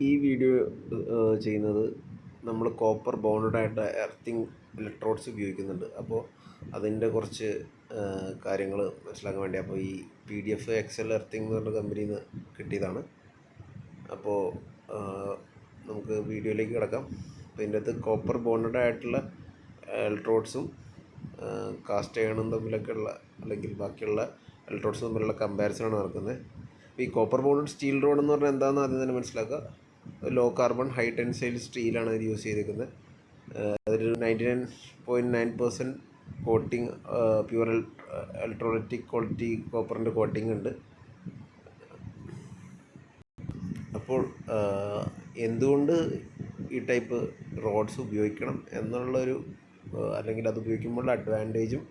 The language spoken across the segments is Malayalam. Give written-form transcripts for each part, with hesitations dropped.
ഈ വീഡിയോ ചെയ്യുന്നത് നമ്മൾ കോപ്പർ ബോണ്ടഡ് ആയിട്ട് എർത്തിങ് ഇലക്ട്രോഡ്സ് ഉപയോഗിക്കുന്നുണ്ട്. അപ്പോൾ അതിൻ്റെ കുറച്ച് കാര്യങ്ങൾ മനസ്സിലാക്കാൻ വേണ്ടി, അപ്പോൾ ഈ PDF എക്സൽ എർത്തിങ് എന്ന് പറഞ്ഞ കമ്പനിയിൽ നിന്ന് കിട്ടിയതാണ്. അപ്പോൾ നമുക്ക് വീഡിയോയിലേക്ക് കിടക്കാം. അപ്പോൾ ഇതിൻ്റെ അകത്ത് കോപ്പർ ബോണ്ടഡ് ആയിട്ടുള്ള ഇലക്ട്രോഡ്സും കാസ്റ്റ് അയണും തമ്മിലൊക്കെ ഉള്ള, അല്ലെങ്കിൽ ബാക്കിയുള്ള ഇലക്ട്രോഡ്സും തമ്മിലുള്ള കമ്പാരിസണാണ് നടക്കുന്നത്. അപ്പോൾ ഈ കോപ്പർ ബോണ്ടഡ് സ്റ്റീൽ റോഡ് എന്ന് പറഞ്ഞാൽ എന്താണെന്ന് ആദ്യം തന്നെ മനസ്സിലാക്കുക. ലോ കാർബൺ ഹൈ ടെൻസൈൽ സ്റ്റീലാണ് ഇത് യൂസ് ചെയ്തിരിക്കുന്നത്. അതൊരു 99.9% കോട്ടിങ്, പ്യുവർ ഇലക്ട്രോലൈറ്റിക് ക്വാളിറ്റി കോപ്പറിൻ്റെ കോട്ടിങ് ഉണ്ട്. അപ്പോൾ എന്തുകൊണ്ട് ഈ ടൈപ്പ് റോഡ്സ് ഉപയോഗിക്കണം എന്നുള്ളൊരു, അല്ലെങ്കിൽ അത് ഉപയോഗിക്കുമ്പോൾ അഡ്വാൻറ്റേജും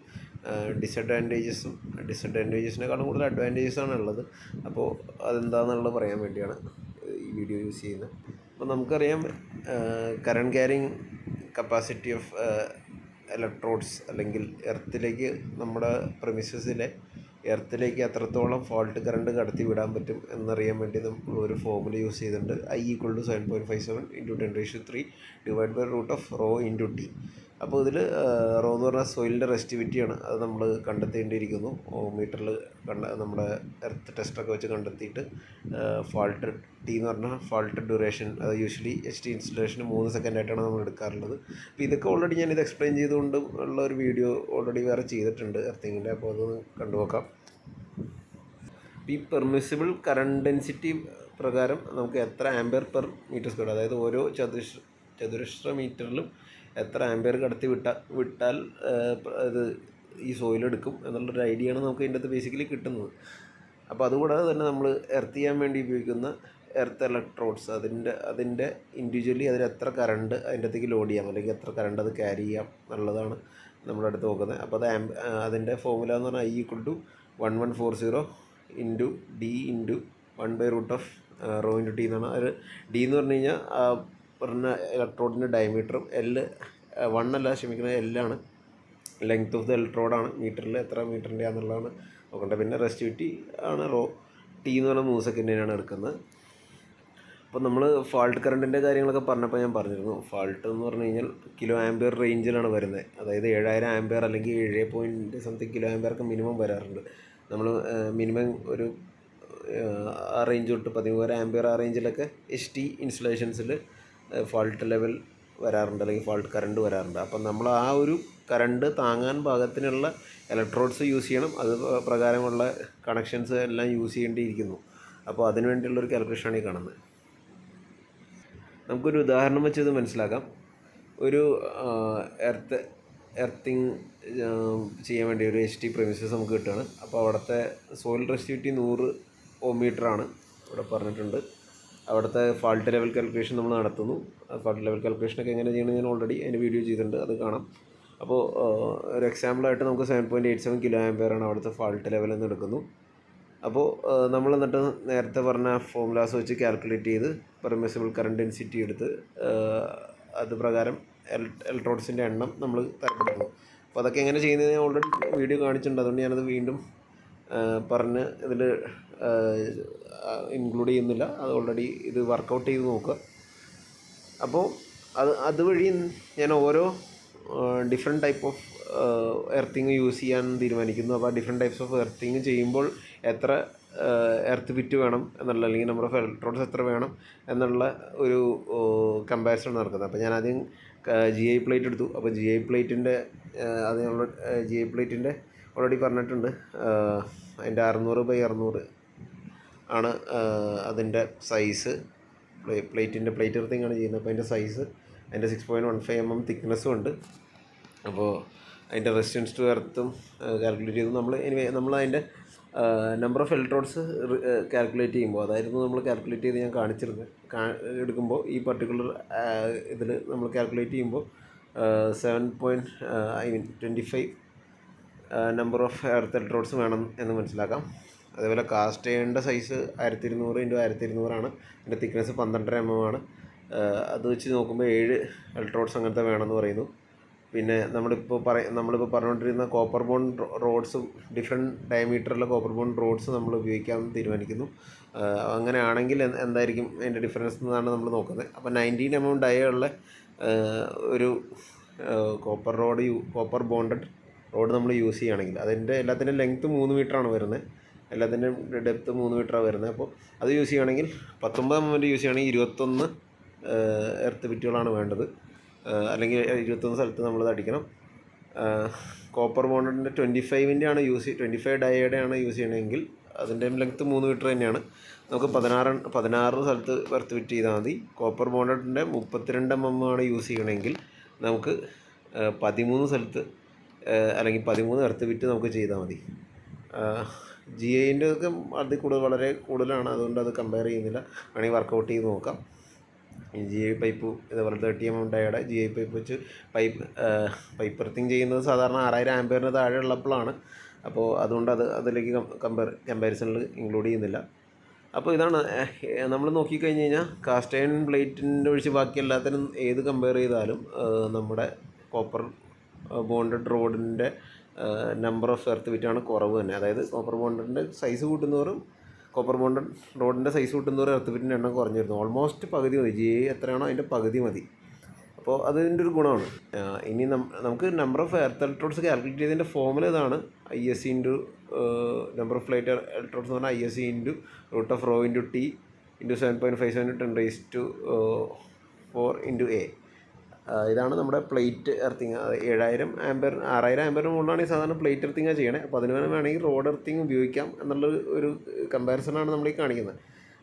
ഡിസഡ്വാൻറ്റേജസിനേക്കാളും കൂടുതൽ അഡ്വാൻറ്റേജസാണ് ഉള്ളത്. അപ്പോൾ അതെന്താണെന്നുള്ളത് പറയാൻ വേണ്ടിയാണ് ഈ വീഡിയോ യൂസ് ചെയ്യുന്നത്. അപ്പോൾ നമുക്കറിയാം, current carrying capacity of electrodes, അല്ലെങ്കിൽ എർത്തിലേക്ക്, നമ്മുടെ പ്രിമിസസിലെ എർത്തിലേക്ക് എത്രത്തോളം ഫോൾട്ട് കറണ്ട് കടത്തി വിടാൻ പറ്റും എന്നറിയാൻ വേണ്ടി നമ്മൾ ഒരു ഫോർമുല യൂസ് ചെയ്തിട്ടുണ്ട്. I = 7.57 × 10⁻³ √ρ × T. അപ്പോൾ ഇതിൽ റോ എന്ന് പറഞ്ഞാൽ സോയിലിൻ്റെ റെസ്റ്റിവിറ്റിയാണ്. അത് നമ്മൾ കണ്ടെത്തേണ്ടിയിരിക്കുന്നു. മീറ്ററിൽ നമ്മുടെ എർത്ത് ടെസ്റ്റൊക്കെ വെച്ച് കണ്ടെത്തിയിട്ട് ഫാൾട്ട് T എന്ന് പറഞ്ഞാൽ ഫാൾട്ട് ഡ്യൂറേഷൻ, അത് യൂഷ്വലി HT ഇൻസ്റ്റലേഷന് 3 സെക്കൻഡായിട്ടാണ് നമ്മൾ എടുക്കാറുള്ളത്. അപ്പോൾ ഇതൊക്കെ ഓൾറെഡി ഞാനിത് എക്സ്പ്ലെയിൻ ചെയ്തുകൊണ്ട് ഉള്ള ഒരു വീഡിയോ ഓൾറെഡി വേറെ ചെയ്തിട്ടുണ്ട് എർത്തിങ്ങിൻ്റെ. അപ്പോൾ അതൊന്ന് കണ്ടുനോക്കാം. ഈ പെർമിസിബിൾ കറണ്ട് ഡെൻസിറ്റി പ്രകാരം നമുക്ക് എത്ര ആംപിയർ പെർ മീറ്റർ സ്ക്വയർ, അതായത് ഓരോ ചതുരശ്ര മീറ്ററിലും എത്ര ആംപിയർ കടത്തി വിട്ടാൽ ഇത് ഈ സോയിലെടുക്കും എന്നുള്ളൊരു ഐഡിയ ആണ് നമുക്ക് ഇതിൻ്റെ അകത്ത് ബേസിക്കലി കിട്ടുന്നത്. അപ്പോൾ അതുകൂടാതെ തന്നെ നമ്മൾ എർത്ത് ചെയ്യാൻ വേണ്ടി ഉപയോഗിക്കുന്ന എർത്ത് ഇലക്ട്രോഡ്സ്, അതിൻ്റെ ഇൻഡിവിജ്വലി അതിൽ എത്ര കറണ്ട് അതിൻ്റെ അകത്തേക്ക് ലോഡ് ചെയ്യാം, അല്ലെങ്കിൽ എത്ര കറണ്ട് അത് ക്യാരി ചെയ്യാം എന്നുള്ളതാണ് നമ്മുടെ അടുത്ത് നോക്കുന്നത്. അപ്പോൾ അതിൻ്റെ ഫോർമുല എന്ന് പറഞ്ഞാൽ I = 1140 × D × 1/√ρ × T എന്നാണ്. അത് D എന്ന് പറഞ്ഞു കഴിഞ്ഞാൽ പറഞ്ഞ ഇലക്ട്രോഡിൻ്റെ ഡയമീറ്ററും, L ആണ് ലെങ്ത് ഓഫ് ദ ഇലക്ട്രോഡാണ്, മീറ്ററിൽ എത്ര മീറ്ററിൻ്റെ ആണെന്നുള്ളതാണ് നോക്കേണ്ടത്. പിന്നെ റെസ്റ്റിവിറ്റി ആണ് റോ. T എന്ന് പറഞ്ഞാൽ 3 സെക്കൻഡിനാണ് എടുക്കുന്നത്. അപ്പോൾ നമ്മൾ ഫാൾട്ട് കറണ്ടിൻ്റെ കാര്യങ്ങളൊക്കെ പറഞ്ഞപ്പോൾ ഞാൻ പറഞ്ഞിരുന്നു, ഫാൾട്ട് എന്ന് പറഞ്ഞു കഴിഞ്ഞാൽ കിലോ ആംപിയർ റേഞ്ചിലാണ് വരുന്നത്. അതായത് 7000 ആംപിയർ അല്ലെങ്കിൽ 7 കിലോ ആംപിയർക്ക് മിനിമം വരാറുണ്ട്. നമ്മൾ മിനിമം ഒരു ആ റേഞ്ച് തൊട്ട് 13000 ആംപിയർ ആ റേഞ്ചിലൊക്കെ HT ഇൻസ്റ്റലേഷൻസിൽ ഫാൾട്ട് ലെവൽ വരാറുണ്ട്, അല്ലെങ്കിൽ ഫാൾട്ട് കറണ്ട് വരാറുണ്ട്. അപ്പം നമ്മൾ ആ ഒരു കറണ്ട് താങ്ങാൻ പാകത്തിനുള്ള ഇലക്ട്രോഡ്സ് യൂസ് ചെയ്യണം. അത് പ്രകാരമുള്ള കണക്ഷൻസ് എല്ലാം യൂസ് ചെയ്യേണ്ടിയിരിക്കുന്നു. അപ്പോൾ അതിനു വേണ്ടിയുള്ളൊരു കാൽക്കുലേഷനാണ് ഈ കാണുന്നത്. നമുക്കൊരു ഉദാഹരണം വെച്ച് ഇത് മനസ്സിലാക്കാം. ഒരു എർത്തിങ് ചെയ്യാൻ വേണ്ടി ഒരു HT പ്രിമിസസ് നമുക്ക് കിട്ടുകയാണ്. അപ്പോൾ അവിടുത്തെ സോയിൽ റെസ്റ്റിവിറ്റി 100 Ohm ഇവിടെ പറഞ്ഞിട്ടുണ്ട്. അവിടുത്തെ ഫാൾട്ട് ലെവൽ കാൽക്കുലേഷൻ നമ്മൾ നടത്തുന്നു. ഫാൾട്ട് ലെവൽ കാൽക്കുലേഷനൊക്കെ എങ്ങനെ ചെയ്യണമെന്ന് ഞാൻ ഓൾറെഡി അതിൻ്റെ വീഡിയോ ചെയ്തിട്ടുണ്ട്, അത് കാണാം. അപ്പോൾ ഒരു എക്സാമ്പിളായിട്ട് നമുക്ക് 7.87 കിലോ ആംപിയറാണ് അവിടുത്തെ ഫാൾട്ട് ലെവൽ എന്ന് എടുക്കുന്നു. അപ്പോൾ നമ്മൾ എന്നിട്ട് നേരത്തെ പറഞ്ഞ ഫോർമുലാസ് വെച്ച് കാൽക്കുലേറ്റ് ചെയ്ത് പെർമിസിബിൾ കറണ്ട് ഡെൻസിറ്റി എടുത്ത് അത് പ്രകാരം ഇലക്ട്രോഡ്സിൻ്റെ എണ്ണം നമ്മൾ തരപ്പെടുന്നു. അപ്പോൾ അതൊക്കെ എങ്ങനെ ചെയ്യുന്നത് ഞാൻ ഓൾറെഡി വീഡിയോ കാണിച്ചിട്ടുണ്ട്. അതുകൊണ്ട് ഞാനത് വീണ്ടും പറഞ്ഞ് ഇതിൽ ഇൻക്ലൂഡ് ചെയ്യുന്നില്ല. അത് ഓൾറെഡി ഇത് വർക്കൗട്ട് ചെയ്ത് നോക്കുക. അപ്പോൾ അതുവഴി ഞാൻ ഓരോ different type of earthing use ചെയ്യാൻ തീരുമാനിക്കുന്നു. അപ്പോൾ ഡിഫറെൻറ്റ് ടൈപ്സ് ഓഫ് എർത്തിങ് ചെയ്യുമ്പോൾ എത്ര എർത്ത് ബിറ്റ് വേണം എന്നുള്ള, അല്ലെങ്കിൽ നമ്പർ ഓഫ് ഇലക്ട്രോഡ്സ് എത്ര വേണം എന്നുള്ള ഒരു കമ്പാരിസൺ നടക്കുന്നത്. അപ്പോൾ ഞാൻ ആദ്യം GI പ്ലേറ്റ് എടുത്തു. അപ്പോൾ GI പ്ലേറ്റിൻ്റെ അതിനുള്ള GI പ്ലേറ്റിൻ്റെ ഓൾറെഡി പറഞ്ഞിട്ടുണ്ട്. അതിൻ്റെ 600/600 ആണ് അതിൻ്റെ സൈസ്. പ്ലേറ്റ് എർത്തിങ്ങാണ് ചെയ്യുന്നത്. അപ്പോൾ അതിൻ്റെ സൈസ്, അതിൻ്റെ 6.15 mm തിക്നെസ്സും ഉണ്ട്. അപ്പോൾ അതിൻ്റെ റെസിസ്റ്റൻസ് ടു എർത്തും കാൽക്കുലേറ്റ് ചെയ്തു. നമ്മൾ അതിൻ്റെ നമ്പർ ഓഫ് ഇലക്ട്രോഡ്സ് കാൽക്കുലേറ്റ് ചെയ്യുമ്പോൾ, അതായിരുന്നു നമ്മൾ കാൽക്കുലേറ്റ് ചെയ്ത് ഞാൻ കാണിച്ചിരുന്നത്. എടുക്കുമ്പോൾ ഈ പർട്ടിക്കുലർ ഇതിൽ നമ്മൾ കാൽക്കുലേറ്റ് ചെയ്യുമ്പോൾ 25 നമ്പർ ഓഫ് എർത്ത് ഇലക്ട്രോഡ്സ് വേണം എന്ന് മനസ്സിലാക്കാം. അതേപോലെ കാസ്റ്റ് ചെയ്യേണ്ട സൈസ് 1200 × 1200 ആണ്. അതിൻ്റെ തിക്നെസ് 12.5 mm ആണ്. അത് വെച്ച് നോക്കുമ്പോൾ 7 ഇലക്ട്രോഡ്സ് അങ്ങനത്തെ വേണമെന്ന് പറയുന്നു. പിന്നെ നമ്മളിപ്പോൾ പറഞ്ഞുകൊണ്ടിരുന്ന കോപ്പർ ബോണ്ട് റോഡ്സും ഡിഫറെൻറ്റ് ഡയമീറ്ററുള്ള കോപ്പർ ബോണ്ട് റോഡ്സ് നമ്മൾ ഉപയോഗിക്കാമെന്ന് തീരുമാനിക്കുന്നു. അങ്ങനെയാണെങ്കിൽ എന്തായിരിക്കും അതിൻ്റെ ഡിഫറൻസ് എന്നാണ് നമ്മൾ നോക്കുന്നത്. അപ്പോൾ 19 mm ഡയുള്ള ഒരു കോപ്പർ ബോണ്ടഡ് റോഡ് നമ്മൾ യൂസ് ചെയ്യുകയാണെങ്കിൽ അതിൻ്റെ എല്ലാത്തിൻ്റെ ലെങ്ത്ത് 3 മീറ്ററാണ് വരുന്നത്, എല്ലാത്തിൻ്റെയും ഡെപ്ത്ത് 3 മീറ്ററാണ് വരുന്നത്. അപ്പോൾ അത് യൂസ് ചെയ്യുകയാണെങ്കിൽ 19 mm യൂസ് ചെയ്യുകയാണെങ്കിൽ 21 എർത്ത് ബിറ്റുകളാണ് വേണ്ടത്, അല്ലെങ്കിൽ 21 സ്ഥലത്ത് നമ്മളത് അടിക്കണം. കോപ്പർ ബോണ്ടഡിൻ്റെ 25 ആണ് 25 ഡയയുടെ ആണ് യൂസ് ചെയ്യണമെങ്കിൽ അതിൻ്റെ ലെങ്ത്ത് 3 മീറ്റർ തന്നെയാണ്. നമുക്ക് 16 സ്ഥലത്ത് എർത്ത് ബിറ്റ് ചെയ്താൽ മതി. കോപ്പർ ബോണ്ടഡിൻ്റെ 32 mm ആണ് യൂസ് ചെയ്യണമെങ്കിൽ നമുക്ക് 13 സ്ഥലത്ത് അല്ലെങ്കിൽ 13 എർത്ത് ബിറ്റ് നമുക്ക് ചെയ്താൽ മതി. GIൻ്റെ ഒക്കെ വളരെ കൂടുതലാണ്, അതുകൊണ്ട് അത് കമ്പയർ ചെയ്യുന്നില്ല, വേണമെങ്കിൽ വർക്കൗട്ട് ചെയ്ത് നോക്കാം. GI പൈപ്പ് ഇതേപോലെ 30 mm ഡയയുടെ GI പൈപ്പ് വെച്ച് പൈപ്പ് എർത്തിങ് ചെയ്യുന്നത് സാധാരണ 6000 ആംപിയറിന് താഴെ ഉള്ളപ്പോഴാണ്. അപ്പോൾ അതുകൊണ്ട് അതിലേക്ക് കമ്പാരിസണിൽ ഇൻക്ലൂഡ് ചെയ്യുന്നില്ല. അപ്പോൾ ഇതാണ് നമ്മൾ നോക്കിക്കഴിഞ്ഞ് കഴിഞ്ഞാൽ കാസ്റ്റ് അയൺ പ്ലേറ്റിൻ്റെ ഒഴിച്ച് ബാക്കി എല്ലാത്തിനും ഏത് കമ്പയർ ചെയ്താലും നമ്മുടെ കോപ്പർ ബോണ്ടഡ് റോഡിൻ്റെ നമ്പർ ഓഫ് എർത്ത് ബിറ്റാണ് കുറവ് തന്നെ. അതായത് കോപ്പർ ബോണ്ടഡിൻ്റെ സൈസ് കൂട്ടുന്നവരും കോപ്പർ ബോണ്ടഡ് റോഡിൻ്റെ സൈസ് കൂട്ടുന്നവരും എർത്ത് ബിറ്റിൻ്റെ എണ്ണം കുറഞ്ഞു വരുന്നു. ഓൾമോസ്റ്റ് പകുതി മതി, GI എത്രയാണോ അതിൻ്റെ പകുതി മതി. അപ്പോൾ അതിൻ്റെ ഒരു ഗുണമാണ്. ഇനി നമുക്ക് number of earth electrodes calculate ചെയ്തതിൻ്റെ ഫോമുല ഇതാണ്: ISC into number of plate electrodes എന്ന് പറഞ്ഞാൽ ISC into √ρ into T into 7.57 10⁻⁴ into A. ഇതാണ് നമ്മുടെ പ്ലേറ്റ് എർത്തിങ്. 6000 ആംപിയറിന് മുകളിലാണ് ഈ സാധാരണ പ്ലേറ്റ് എർത്തിങ്ങാണ് ചെയ്യണേ. അപ്പോൾ അതിന് വേണമെങ്കിൽ റോഡ് എർത്തിങ് ഉപയോഗിക്കാം എന്നുള്ള ഒരു കമ്പാരിസണാണ് നമ്മൾ ഈ കാണിക്കുന്നത്.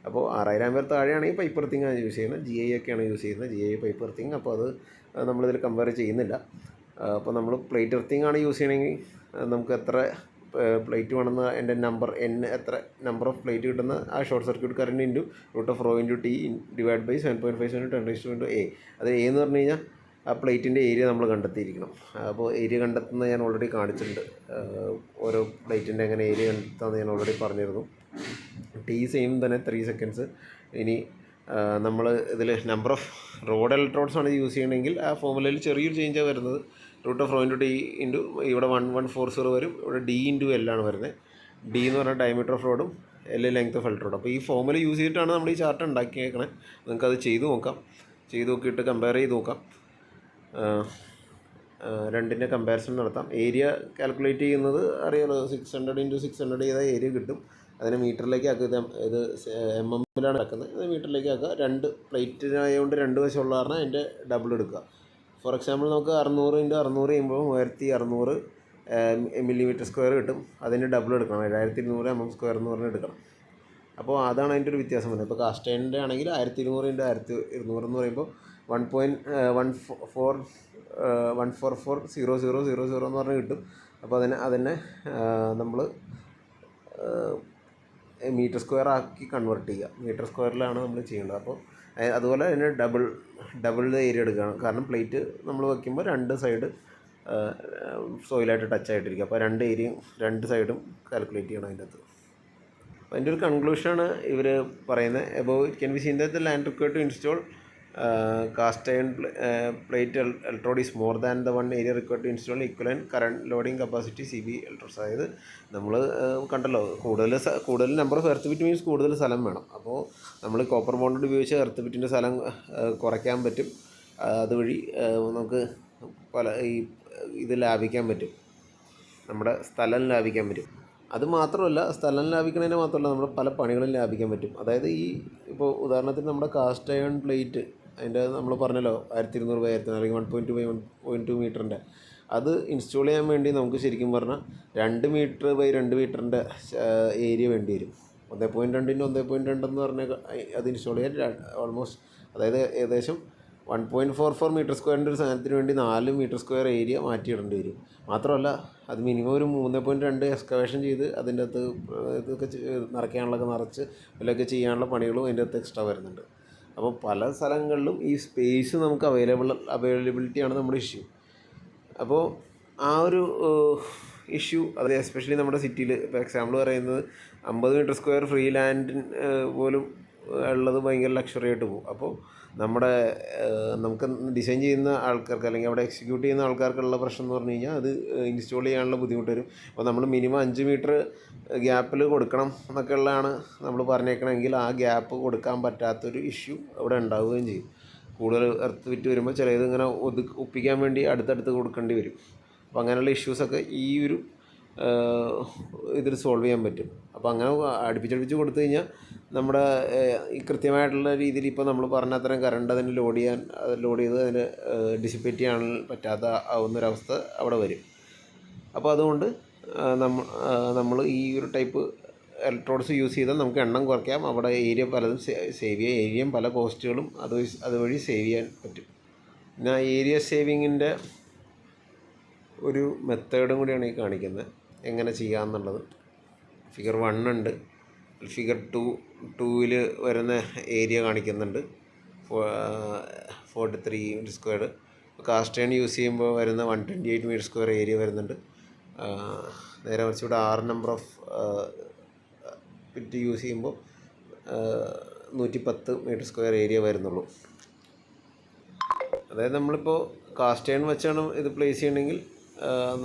അപ്പോൾ 6000 ആംപിയർ താഴെയാണെങ്കിൽ പൈപ്പ് എർത്തിങ്ങാണ് യൂസ് ചെയ്യുന്നത്, GI ഒക്കെയാണ് യൂസ് ചെയ്യുന്നത്, GI പൈപ്പ് എർത്തിങ്. അപ്പോൾ അത് നമ്മളിതിൽ കമ്പയർ ചെയ്യുന്നില്ല. അപ്പോൾ നമ്മൾ പ്ലേറ്റ് എർത്തിങ് ആണ് യൂസ് ചെയ്യണമെങ്കിൽ നമുക്ക് എത്ര പ്ലേറ്റ് വേണമെന്ന് അതിൻ്റെ എത്ര നമ്പർ ഓഫ് പ്ലേറ്റ് കിട്ടുന്ന ആ short circuit current into √ρ into T divide by 7.57 10⁻⁴ A. അത് A എന്ന് പറഞ്ഞു കഴിഞ്ഞാൽ ആ പ്ലേറ്റിൻ്റെ ഏരിയ നമ്മൾ കണ്ടെത്തിയിരിക്കണം. അപ്പോൾ ഏരിയ കണ്ടെത്തുന്നത് ഞാൻ ഓൾറെഡി കാണിച്ചിട്ടുണ്ട്. ഓരോ പ്ലേറ്റിൻ്റെ എങ്ങനെ ഏരിയ കണ്ടെത്താമെന്ന് ഞാൻ ഓൾറെഡി പറഞ്ഞിരുന്നു. T സെയിം തന്നെ 3 seconds. ഇനി നമ്മൾ ഇതിൽ നമ്പർ ഓഫ് റോഡ് ഇലക്ട്രോഡ്സ് ആണ് യൂസ് ചെയ്യണമെങ്കിൽ ആ ഫോമുലയിൽ ചെറിയൊരു ചേഞ്ചാണ് വരുന്നത്. √ρ ഇൻറ്റു T ഇൻറ്റു ഇവിടെ 1140 വരും, ഇവിടെ D ഇൻറ്റു L ആണ് വരുന്നത്. D എന്ന് പറഞ്ഞാൽ ഡയമീറ്റർ ഓഫ് റോഡും L ലെങ്ത് ഓഫ് ഇലക്ട്രോഡ്. അപ്പോൾ ഈ ഫോമുല യൂസ് ചെയ്തിട്ടാണ് നമ്മൾ ഈ ചാർട്ട് ഉണ്ടാക്കിയേക്കണേ. നിങ്ങൾക്കത് ചെയ്ത് നോക്കിയിട്ട് കമ്പയർ ചെയ്ത് നോക്കാം. രണ്ടിൻ്റെ കമ്പാരിസൺ നടത്താം. ഏരിയ കാൽക്കുലേറ്റ് ചെയ്യുന്നത് അറിയാലോ, 600 × 600 ചെയ്താൽ ഏരിയ കിട്ടും. അതിനെ മീറ്ററിലേക്ക് ആക്കുക. ഇത് mm-ലാണ് നടക്കുന്നത്, അത് മീറ്ററിലേക്ക് ആക്കുക. 2 പ്ലേറ്റിനായതുകൊണ്ട് 2 വശമുള്ള കാരണം അതിൻ്റെ ഡബിൾ എടുക്കുക. ഫോർ എക്സാമ്പിൾ നമുക്ക് 600 × 600 ചെയ്യുമ്പോൾ 1600 mm² കിട്ടും. അതിൻ്റെ ഡബിൾ എടുക്കണം, 7200 mm² എന്ന് പറഞ്ഞ് എടുക്കണം. അപ്പോൾ അതാണ് അതിൻ്റെ ഒരു വ്യത്യാസം വരുന്നത്. ഇപ്പോൾ കാസ്റ്റ് അയണിൻ്റെ ആണെങ്കിൽ 1200 × 1200 എന്ന് പറയുമ്പോൾ 1.1440000 എന്ന് പറഞ്ഞ് കിട്ടും. അപ്പോൾ അതിനെ നമ്മൾ മീറ്റർ സ്ക്വയർ ആക്കി കൺവേർട്ട് ചെയ്യുക. മീറ്റർ സ്ക്വയറിലാണ് നമ്മൾ ചെയ്യേണ്ടത്. അപ്പോൾ അതുപോലെ അതിന് ഡബിൾ ഏരിയ എടുക്കുകയാണ്. കാരണം പ്ലേറ്റ് നമ്മൾ വയ്ക്കുമ്പോൾ 2 സൈഡ് സോയിലായിട്ട് ടച്ച് ആയിട്ടിരിക്കുക. അപ്പോൾ 2 ഏരിയയും 2 സൈഡും കാൽക്കുലേറ്റ് ചെയ്യണം അതിൻ്റെ അകത്ത്. അപ്പോൾ അതിൻ്റെ ഒരു കൺക്ലൂഷനാണ് ഇവർ പറയുന്നത്. അപ്പോൾ it can be seen that the land required to install cast iron plate electrode is more than the 1 area required to install equivalent current loading capacity CB electrodes. അതായത് നമ്മൾ കണ്ടല്ലോ, കൂടുതൽ number of earth bit means കൂടുതൽ സ്ഥലം വേണം. അപ്പോൾ നമ്മൾ കോപ്പർ ബോണ്ടഡ് ഉപയോഗിച്ച് എർത്ത് ബിറ്റിൻ്റെ സ്ഥലം കുറയ്ക്കാൻ പറ്റും. അതുവഴി നമുക്ക് ഇത് ലാഭിക്കാൻ പറ്റും, നമ്മുടെ സ്ഥലം ലാഭിക്കാൻ പറ്റും. അത് മാത്രമല്ല, സ്ഥലം ലാഭിക്കുന്നതിന് മാത്രമല്ല നമ്മുടെ പല പണികളും ലാഭിക്കാൻ പറ്റും. അതായത് ഇപ്പോൾ ഉദാഹരണത്തിന് നമ്മുടെ കാസ്റ്റ് അയൺ പ്ലേറ്റ്, അതിൻ്റെ നമ്മൾ പറഞ്ഞല്ലോ 1200 by 1400 അല്ലെങ്കിൽ 1.2 by 1.2 മീറ്ററിൻ്റെ, അത് ഇൻസ്റ്റാൾ ചെയ്യാൻ വേണ്ടി നമുക്ക് ശരിക്കും പറഞ്ഞാൽ 2 മീറ്റർ by 2 മീറ്ററിൻ്റെ ഏരിയ വേണ്ടി വരും. 1.2 × 1.2 എന്ന് പറഞ്ഞാൽ അത് ഇൻസ്റ്റാൾ ചെയ്യാൻ ഓൾമോസ്റ്റ്, അതായത് ഏകദേശം 1.44 m² ഒരു സാധനത്തിന് വേണ്ടി 4 m² ഏരിയ മാറ്റിയിടേണ്ടി വരും. മാത്രമല്ല അത് മിനിമം ഒരു 3.2 എക്സ്കവേഷൻ ചെയ്ത് അതിൻ്റെ അകത്ത് ഇതൊക്കെ നിറയ്ക്കാനുള്ളതൊക്കെ നിറച്ച് ഇതിലൊക്കെ ചെയ്യാനുള്ള പണികളും അതിൻ്റെ അകത്ത് എക്സ്ട്രാ വരുന്നുണ്ട്. അപ്പോൾ പല സ്ഥലങ്ങളിലും ഈ സ്പേസ് നമുക്ക് അവൈലബിലിറ്റിയാണ് നമ്മുടെ ഇഷ്യൂ. അപ്പോൾ ആ ഒരു ഇഷ്യൂ, അത് എസ്പെഷ്യലി നമ്മുടെ സിറ്റിയിൽ ഇപ്പോൾ എക്സാമ്പിൾ പറയുന്നത് 50 m² ഫ്രീ ലാൻഡ് പോലും ഉള്ളത് ഭയങ്കര ലക്ഷറി ആയിട്ട് പോകും. അപ്പോൾ നമ്മുടെ നമുക്ക് ഡിസൈൻ ചെയ്യുന്ന ആൾക്കാർക്ക് അല്ലെങ്കിൽ അവിടെ എക്സിക്യൂട്ട് ചെയ്യുന്ന ആൾക്കാർക്കുള്ള പ്രശ്നം എന്ന് പറഞ്ഞു കഴിഞ്ഞാൽ അത് ഇൻസ്റ്റാൾ ചെയ്യാനുള്ള ബുദ്ധിമുട്ട് വരും. അപ്പോൾ നമ്മൾ മിനിമം 5 മീറ്റർ ഗ്യാപ്പിൽ കൊടുക്കണം എന്നൊക്കെ ഉള്ളതാണ് നമ്മൾ പറഞ്ഞേക്കണമെങ്കിൽ ആ ഗ്യാപ്പ് കൊടുക്കാൻ പറ്റാത്തൊരു ഇഷ്യൂ അവിടെ ഉണ്ടാവുകയും ചെയ്യും. കൂടുതൽ എർത്ത് ഫിറ്റ് വരുമ്പോൾ ചിലത് ഇങ്ങനെ ഒപ്പിക്കാൻ വേണ്ടി അടുത്തടുത്ത് കൊടുക്കേണ്ടി വരും. അപ്പോൾ അങ്ങനെയുള്ള ഇഷ്യൂസൊക്കെ ഈ ഒരു ഇതിൽ സോൾവ് ചെയ്യാൻ പറ്റും. അപ്പോൾ അങ്ങനെ അടുപ്പിച്ചടുപ്പിച്ച് കൊടുത്തു കഴിഞ്ഞാൽ നമ്മുടെ ഈ കൃത്യമായിട്ടുള്ള രീതിയിൽ ഇപ്പോൾ നമ്മൾ പറഞ്ഞ അത്രയും കറണ്ട് അതിന് ലോഡ് ചെയ്ത് അതിന് ഡിസിപ്പേറ്റ് ചെയ്യാൻ പറ്റാത്ത ആവുന്നൊരവസ്ഥ അവിടെ വരും. അപ്പോൾ അതുകൊണ്ട് നമ്മൾ ഈ ഒരു ടൈപ്പ് ഇലക്ട്രോഡ്സ് യൂസ് ചെയ്താൽ നമുക്ക് എണ്ണം കുറയ്ക്കാം. അവിടെ ഏരിയ പലതും സേവ് ചെയ്യാം. ഏരിയയും പല കോസ്റ്റുകളും അതുവഴി സേവ് ചെയ്യാൻ പറ്റും. പിന്നെ ഏരിയ സേവിങ്ങിൻ്റെ ഒരു മെത്തേഡും കൂടിയാണ് ഈ കാണിക്കുന്നത്, എങ്ങനെ ചെയ്യാമെന്നുള്ളത്. ഫിഗർ 1 ഉണ്ട്, ഫിഗർ 2ൽ വരുന്ന ഏരിയ കാണിക്കുന്നുണ്ട് 43 metre square. Cast iron use ചെയ്യുമ്പോൾ വരുന്ന 128 മീറ്റർ സ്ക്വയർ ഏരിയ വരുന്നുണ്ട്. നേരെ മറിച്ച് ഇവിടെ 6 നമ്പർ ഓഫ് പിറ്റ് യൂസ് ചെയ്യുമ്പോൾ 110 മീറ്റർ സ്ക്വയർ ഏരിയ വരുന്നുള്ളൂ. അതായത് നമ്മളിപ്പോൾ കാസ്റ്റ് അയൺ വെച്ചാണ് ഇത് പ്ലേസ് ചെയ്യണമെങ്കിൽ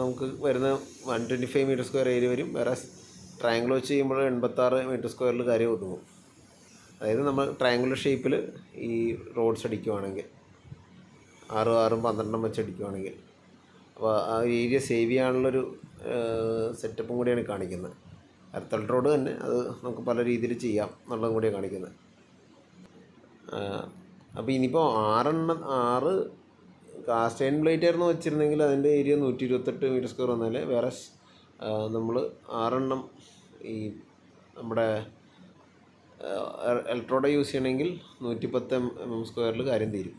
നമുക്ക് വരുന്ന 125 മീറ്റർ സ്ക്വയർ ഏരിയ വരും. വേറെ ട്രയാങ്കിൾ വെച്ച് ചെയ്യുമ്പോൾ 86 മീറ്റർ സ്ക്വയറിൽ കാര്യം ഒതുങ്ങും. അതായത് നമ്മൾ ട്രയാങ്കുലർ ഷേപ്പിൽ ഈ റോഡ്സ് അടിക്കുവാണെങ്കിൽ 6 6 12 വെച്ച് അടിക്കുവാണെങ്കിൽ അപ്പോൾ ആ ഏരിയ സേവ് ചെയ്യാനുള്ളൊരു സെറ്റപ്പും കൂടിയാണ് കാണിക്കുന്നത്. എർത്ത് ഇലക്ട്രോഡ് തന്നെ അത് നമുക്ക് പല രീതിയിൽ ചെയ്യാം എന്നുള്ളതും കൂടിയാണ് കാണിക്കുന്നത്. അപ്പോൾ ഇനിയിപ്പോൾ 6 കാസ്റ്റ് അയൺ പ്ലേറ്റ് ആയിരുന്നു വെച്ചിരുന്നെങ്കിൽ അതിൻ്റെ ഏരിയ 128 മീറ്റർ സ്ക്വയർ വന്നാൽ വേറെ നമ്മൾ 6 ഈ നമ്മുടെ ഇലക്ട്രോഡ് യൂസ് ചെയ്യണമെങ്കിൽ 110 mm സ്ക്വയറിൽ കാര്യം തീരും.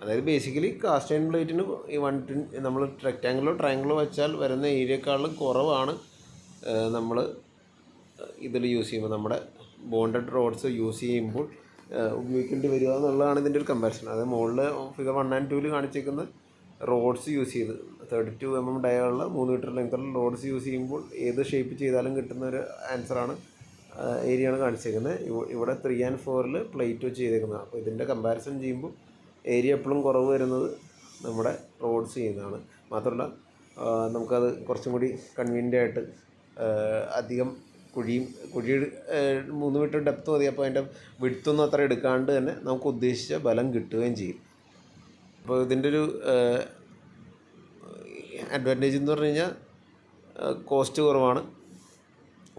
അതായത് ബേസിക്കലി കാസ്റ്റ് അയൺ പ്ലേറ്റിന് ഈ നമ്മൾ റെക്റ്റാങ്കിളോ ട്രയാങ്കിളോ വെച്ചാൽ വരുന്ന ഏരിയക്കാളും കുറവാണ് നമ്മൾ ഇതിൽ യൂസ് ചെയ്യുമ്പോൾ നമ്മുടെ ബോണ്ടഡ് റോഡ്സ് യൂസ് ചെയ്യുമ്പോൾ ഉപയോഗിക്കേണ്ടി വരിക എന്നുള്ളതാണ് ഇതിൻ്റെ ഒരു കമ്പാരിസൺ. അത് മുകളിൽ ഫിഗർ 1 and 2 കാണിച്ചിരിക്കുന്ന റോഡ്സ് യൂസ് ചെയ്ത് 32 mm ഡയുള്ള 3 മീറ്റർ ലെങ്ത്തുള്ള റോഡ്സ് യൂസ് ചെയ്യുമ്പോൾ ഏത് ഷേപ്പ് ചെയ്താലും കിട്ടുന്ന ഒരു ആൻസറാണ് ഏരിയയാണ് കാണിച്ചിരിക്കുന്നത്. ഇവിടെ 3 and 4ൽ പ്ലേറ്റ് വെച്ച് ചെയ്തേക്കുന്നത്. അപ്പോൾ ഇതിൻ്റെ കമ്പാരിസൺ ചെയ്യുമ്പോൾ ഏരിയ എപ്പോഴും കുറവ് വരുന്നത് നമ്മുടെ റോഡ്സ് ചെയ്യുന്നതാണ്. മാത്രമല്ല നമുക്കത് കുറച്ചും കൂടി കൺവീനിയൻ്റ് ആയിട്ട് അധികം കുഴി 3 മീറ്റർ ഡെപ്ത് മതി. അപ്പോൾ അതിൻ്റെ വിഡ്ത്തൊന്നും അത്ര എടുക്കാണ്ട് തന്നെ നമുക്ക് ഉദ്ദേശിച്ച ബലം കിട്ടുകയും ചെയ്യും. അപ്പോൾ ഇതിൻ്റെ ഒരു അഡ്വാൻറ്റേജ് എന്ന് പറഞ്ഞു കഴിഞ്ഞാൽ കോസ്റ്റ് കുറവാണ്.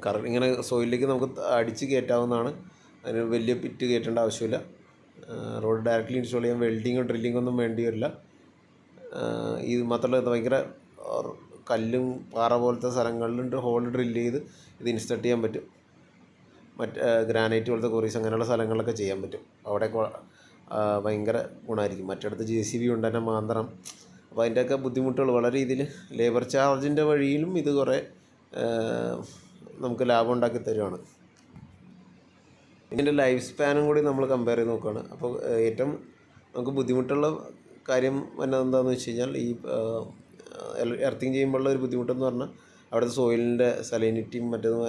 കാരണം ഇങ്ങനെ സോയിലിലേക്ക് നമുക്ക് അടിച്ച് കയറ്റാവുന്നതാണ്. അതിന് വലിയ പിറ്റ് കയറ്റേണ്ട ആവശ്യമില്ല. റോഡ് ഡയറക്റ്റ്ലി ഇൻസ്റ്റാൾ ചെയ്യാൻ വെൽഡിങ്ങോ ഡ്രില്ലിങ്ങോ ഒന്നും വേണ്ടി വരില്ല. ഇത് മാത്രമല്ല ഭയങ്കര കല്ലും പാറ പോലത്തെ സ്ഥലങ്ങളിലുണ്ട് ഹോൾ ഡ്രില്ല് ചെയ്ത് ഇത് ഇൻസ്റ്റർട്ട് ചെയ്യാൻ പറ്റും. ഗ്രാനൈറ്റ് പോലത്തെ കൊറീസ് അങ്ങനെയുള്ള സ്ഥലങ്ങളിലൊക്കെ ചെയ്യാൻ പറ്റും. അവിടെ ഭയങ്കര ഗുണമായിരിക്കും. മറ്റിടത്ത് JCB ഉണ്ട് തന്നെ മാന്തണം. അപ്പോൾ അതിൻ്റെയൊക്കെ ബുദ്ധിമുട്ടുകൾ വളരെ രീതിയിൽ ലേബർ ചാർജിൻ്റെ വഴിയിലും ഇത് കുറേ നമുക്ക് ലാഭം ഉണ്ടാക്കി തരുവാണ്. ഇതിൻ്റെ ലൈഫ് സ്പാനും കൂടി നമ്മൾ കമ്പയർ ചെയ്ത് നോക്കുകയാണ്. അപ്പോൾ ഏറ്റവും നമുക്ക് ബുദ്ധിമുട്ടുള്ള കാര്യം എന്താണെന്ന് വെച്ച് കഴിഞ്ഞാൽ ഈ എർത്തിങ് ചെയ്യുമ്പോഴുള്ള ഒരു ബുദ്ധിമുട്ടെന്ന് പറഞ്ഞാൽ അവിടുത്തെ സോയിലിൻ്റെ സലൈനിറ്റിയും മറ്റേതും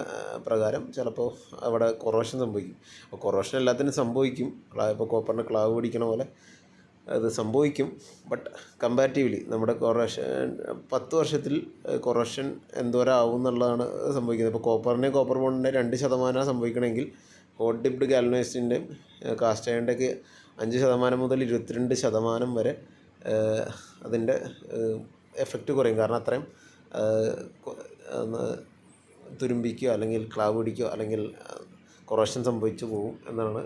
പ്രകാരം ചിലപ്പോൾ അവിടെ കൊറോഷൻ സംഭവിക്കും. അപ്പോൾ കൊറോഷൻ എല്ലാത്തിനും സംഭവിക്കും. ഇപ്പോൾ കോപ്പറിൻ്റെ ക്ലാവ് പിടിക്കണ പോലെ അത് സംഭവിക്കും. ബട്ട് കമ്പാരിറ്റീവ്ലി നമ്മുടെ കൊറോഷൻ 10 വർഷത്തിൽ കൊറോഷൻ എന്തോരം ആവും എന്നുള്ളതാണ് സംഭവിക്കുന്നത്. ഇപ്പോൾ കോപ്പർ ബോണ്ടിൻ്റെ 2% സംഭവിക്കണമെങ്കിൽ ഹോട്ട് ഡിപ്ഡ് ഗാൽവനൈസ്ഡിൻ്റെയും കാസ്റ്റ് അയണിൻ്റെയൊക്കെ 5% മുതൽ 22% വരെ അതിൻ്റെ എഫക്റ്റ് കുറയും. കാരണം അത്രയും തുരുമ്പിക്കുകയോ അല്ലെങ്കിൽ ക്ലാവ് പിടിക്കുകയോ അല്ലെങ്കിൽ കൊറോഷൻ സംഭവിച്ചു പോകും എന്നാണ്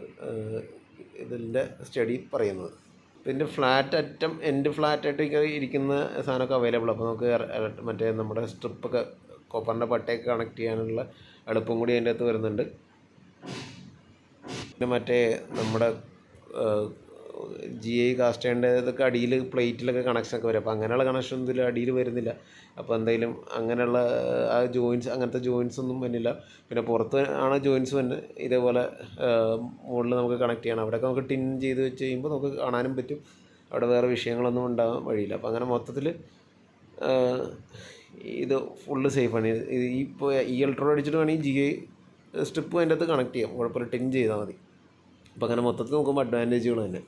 ഇതിൻ്റെ സ്റ്റഡി പറയുന്നത്. ഇതിൻ്റെ ഫ്ലാറ്റ് അറ്റം എൻഡ് ഫ്ലാറ്റായിട്ടൊക്കെ ഇരിക്കുന്ന സാധനമൊക്കെ അവൈലബിൾ. അപ്പോൾ നമുക്ക് മറ്റേ നമ്മുടെ സ്ട്രിപ്പൊക്കെ കോപ്പറിൻ്റെ പട്ടയൊക്കെ കണക്ട് ചെയ്യാനുള്ള എളുപ്പം കൂടി അതിൻ്റെ അകത്ത് വരുന്നുണ്ട്. പിന്നെ മറ്റേ നമ്മുടെ GI കാസ്റ്റ് അയണിൻ്റെതൊക്കെ അടിയിൽ പ്ലേറ്റിലൊക്കെ കണക്ഷനൊക്കെ വരും. അപ്പോൾ അങ്ങനെയുള്ള കണക്ഷൻ ഇതിൽ അടിയിൽ വരുന്നില്ല. അപ്പോൾ എന്തെങ്കിലും അങ്ങനെയുള്ള ആ അങ്ങനത്തെ ജോയിൻസ് ഒന്നും വരുന്നില്ല. പിന്നെ പുറത്ത് ആണ് ജോയിൻസ് വരുന്നത്. ഇതേപോലെ മുകളിൽ നമുക്ക് കണക്ട് ചെയ്യണം. അവിടെയൊക്കെ നമുക്ക് ടിൻ ചെയ്ത് വെച്ച് കഴിയുമ്പോൾ നമുക്ക് കാണാനും പറ്റും. അവിടെ വേറെ വിഷയങ്ങളൊന്നും ഉണ്ടാകാൻ വഴിയില്ല. അപ്പോൾ അങ്ങനെ മൊത്തത്തിൽ ഇത് ഫുള്ള് സേഫാണ്. ഇപ്പോൾ ഈ ഇലക്ട്രോഡ് അടിച്ചിട്ട് വേണമെങ്കിൽ GI സ്ട്രിപ്പ് അതിൻ്റെ അകത്ത് കണക്ട് ചെയ്യാം. കുഴപ്പമില്ല, ടിൻ ചെയ്താൽ മതി. അപ്പോൾ അങ്ങനെ മൊത്തത്തിൽ നോക്കുമ്പോൾ അഡ്വാൻറ്റേജുകൾ തന്നെ.